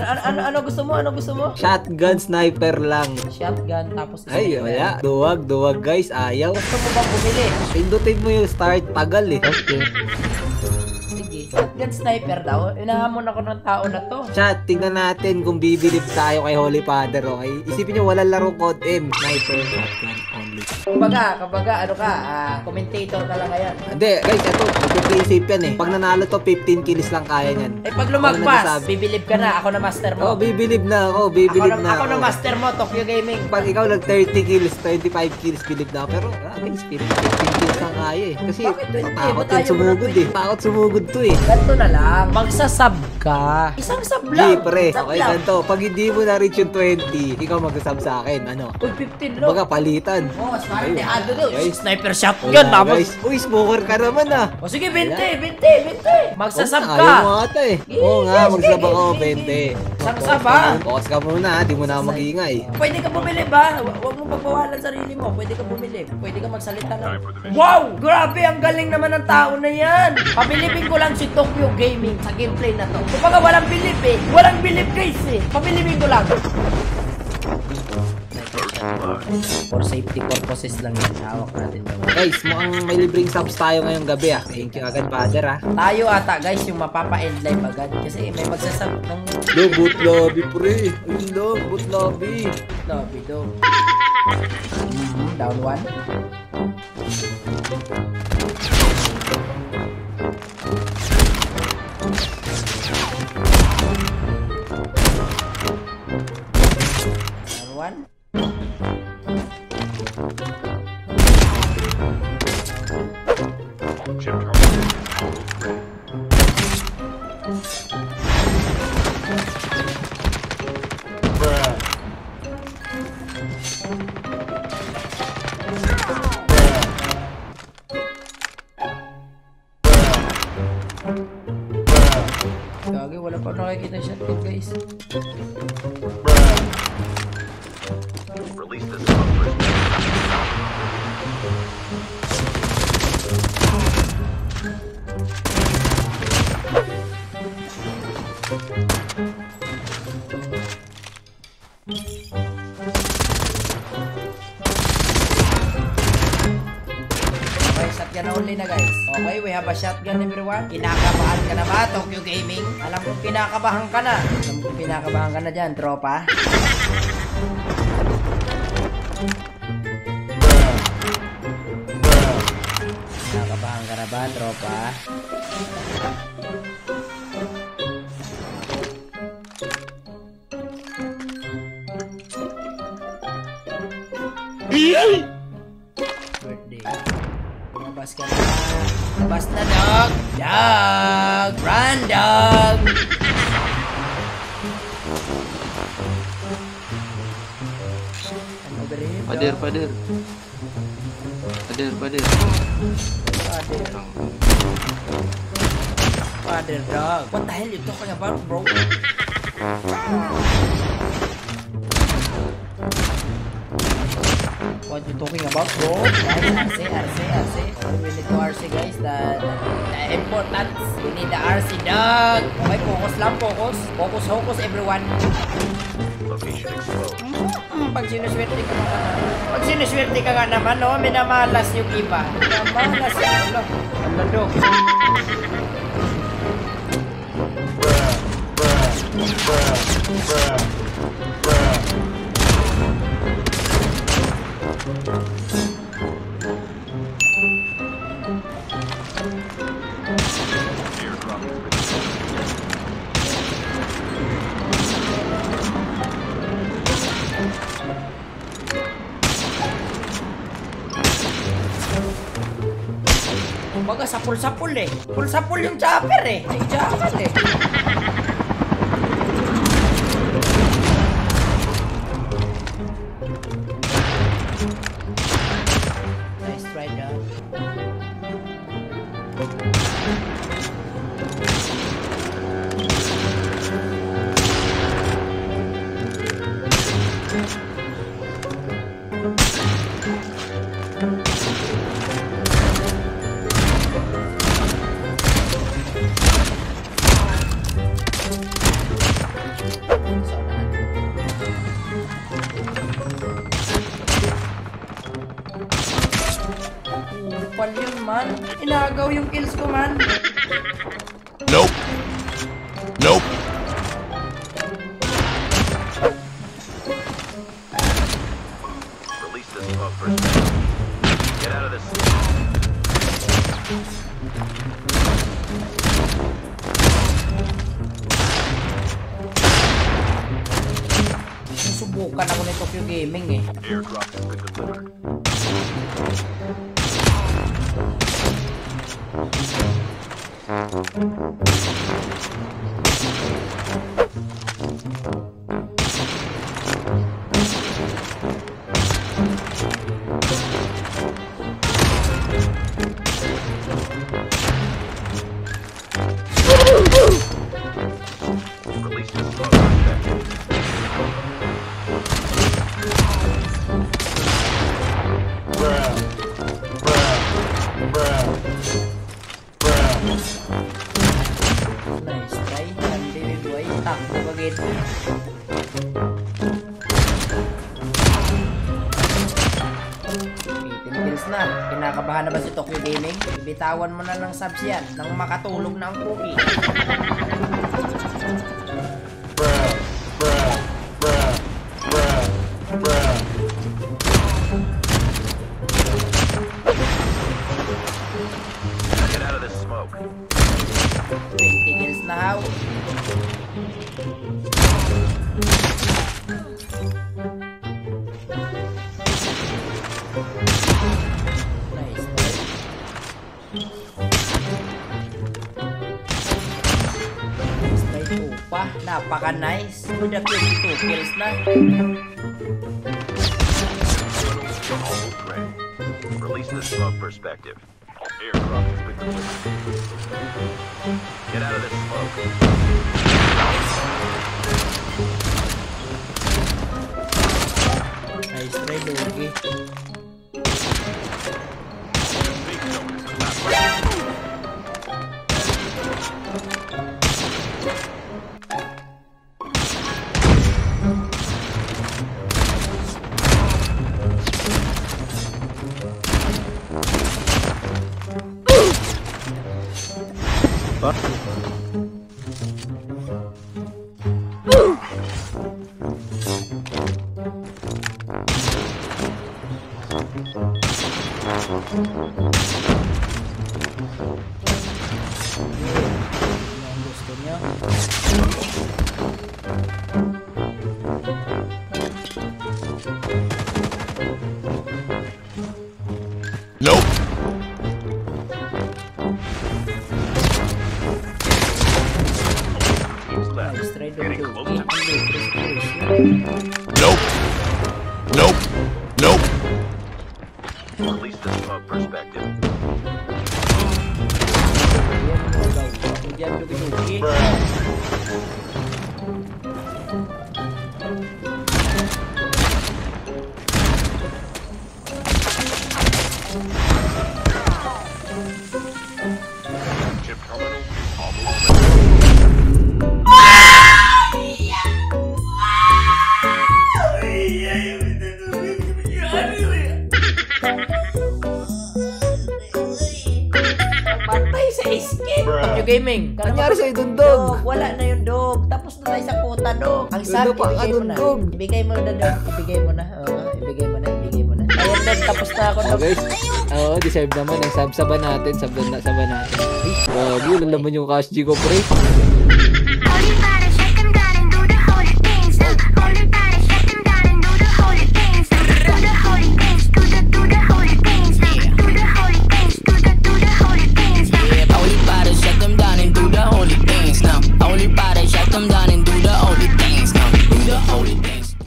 Ano gusto mo? Ano gusto mo? Shotgun sniper lang. Shotgun tapos Ay, wala. Duwag guys. Ayaw. Gusto mo bang bumili? Pindutin mo yung start. Tagal eh. Okay. Sige. Shotgun sniper daw. Inahamon ako ng tao na to. Chat, tingnan natin kung bibilib tayo kay Holy Father, okay? Isipin nyo, walang laro code M. Sniper, shotgun only. Kumbaga, ano ka, commentator ka lang ngayon. Hindi, guys, ito, nagpiprinsip yan eh. Pag nanalo to, 15 kills lang kaya yan. Eh, pag lumagpas, bibilib ka na. Ako na master mo. Oh, bibilib na ako, Ako na master mo, Tokyo Gaming. Pag ikaw nag 30 kills, 25 kills, bilib na ako. Pero, guys, 15 kills lang kaya eh. Kasi, takot yun sumugod eh. Takot sumugod to eh. Ganto na lang, magsasub ka. Isang sub lang. Hindi, pre. Okay, ganito. Pag hindi mo na-reach yung 20, ikaw mag-sub sa akin. Ano? Uy, 15 no? Baga, palitan. Oh, smart dehado daw. Sniper shotgun. Guys, uy, smoker ka naman ah. O sige, 20. Magsasub ka. Ayaw mo ata eh. Oo nga, magsasub ako, 20. Isang sub ha. Focus ka muna ha, di mo na mag-iingay. Pwede ka bumili ba? Huwag mo pagbawalan sarili mo. Pwede ka bumili. Pwede ka magsalita na. Wow! Grabe, ang galing naman ng tao na yan. Pabilibin ko lang si Tokyo Gaming sa gameplay na to. Kumbaga walang bilib eh. Walang bilib guys eh. Pabilibin ko lang. For safety purposes lang yan. Hawak natin. Guys, mukhang may libreng subs tayo ngayong gabi ah. Thank you agad, Father ah. Tayo ata guys yung mapapa-end live agad. Kasi may magsasab ng... Boot lobby pre. Ayun lang, boot lobby. Lobby daw. Down one. Down one. Gagi, wala pa nakikita yung shotgun guys. Release this cover. Shotgun only na guys. Okay, we have a shotgun everyone. Kinakabahan ka na ba, Tokyo Gaming? Alam kong kinakabahan ka na. Dyan, tropa. Kinakabahan ka na ba, tropa? Birthday. Labas ka na. Labas na, dog. Dog. Run, dog. Ano ba rin? Pader. Father, dog. What the hell you talking about, bro? What you talking about, bro? Guys, RC. We need to RC, guys. The important. We need the RC, dog. Okay, focus lang, focus. Focus, everyone. Location exposed. Pag sinuswerte ka nga naman, no? Minamalas yung iba. Minamalas yung ulo. Ano, dog? Kumbaga sapul-sapul eh. Sapul yung chopper eh. Ay, jackal eh. Nice try, dog. Sa unahan. Upal yun, man. Inagaw yung kills ko, man. Nope. Nope. Release the smoke for a second. Get out of this. Susubukan ako ni Tokyo Gaming eh. Airdrop has been delivered. Release the smoke for a second. Nice try. Hindi boy. Takbo bagay. 18 kills na. Kinakabahan na ba si Tokyo Gaming? Ibitawan mo na ng subs yan nang makatulog na ang cookie. Get out of this smoke. 20 kills na how. Nice try. Nice try to pa. Napaka-nice. With the 22 kills na. Almost ready. Release the smoke perspective. Airdrop has been delivered. Get out of this smoke. Nice try, Dogi. Big zone is collapsing. Ang gusto nyo. Nope. Teams left. Nice try, Getting Dogi. close to Ang victory situation. Nope. Nope. Nope. Release the smoke perspective. Yan mo daw. Ako dyan, Dogi. Chip terminal almost ready. Patay sa escape. Tokyo Gaming. Nangyari sa'yo dun, Dog? Wala na yung Dog. Tapos na tayo sa kuta, Dog. Ang sad, Ano pa ka ibigay mo dun, na. Dog? Ibigay mo na, Dog. Ibigay mo na. Oo, ibigay mo na. Ibigay mo na. Ayun, Dog. Tapos na ako, Oh, Dog. guys, oo, deserve naman ang sub-saba natin. Saba natin. Ay, grabe, alam naman yung cash G ko, pre.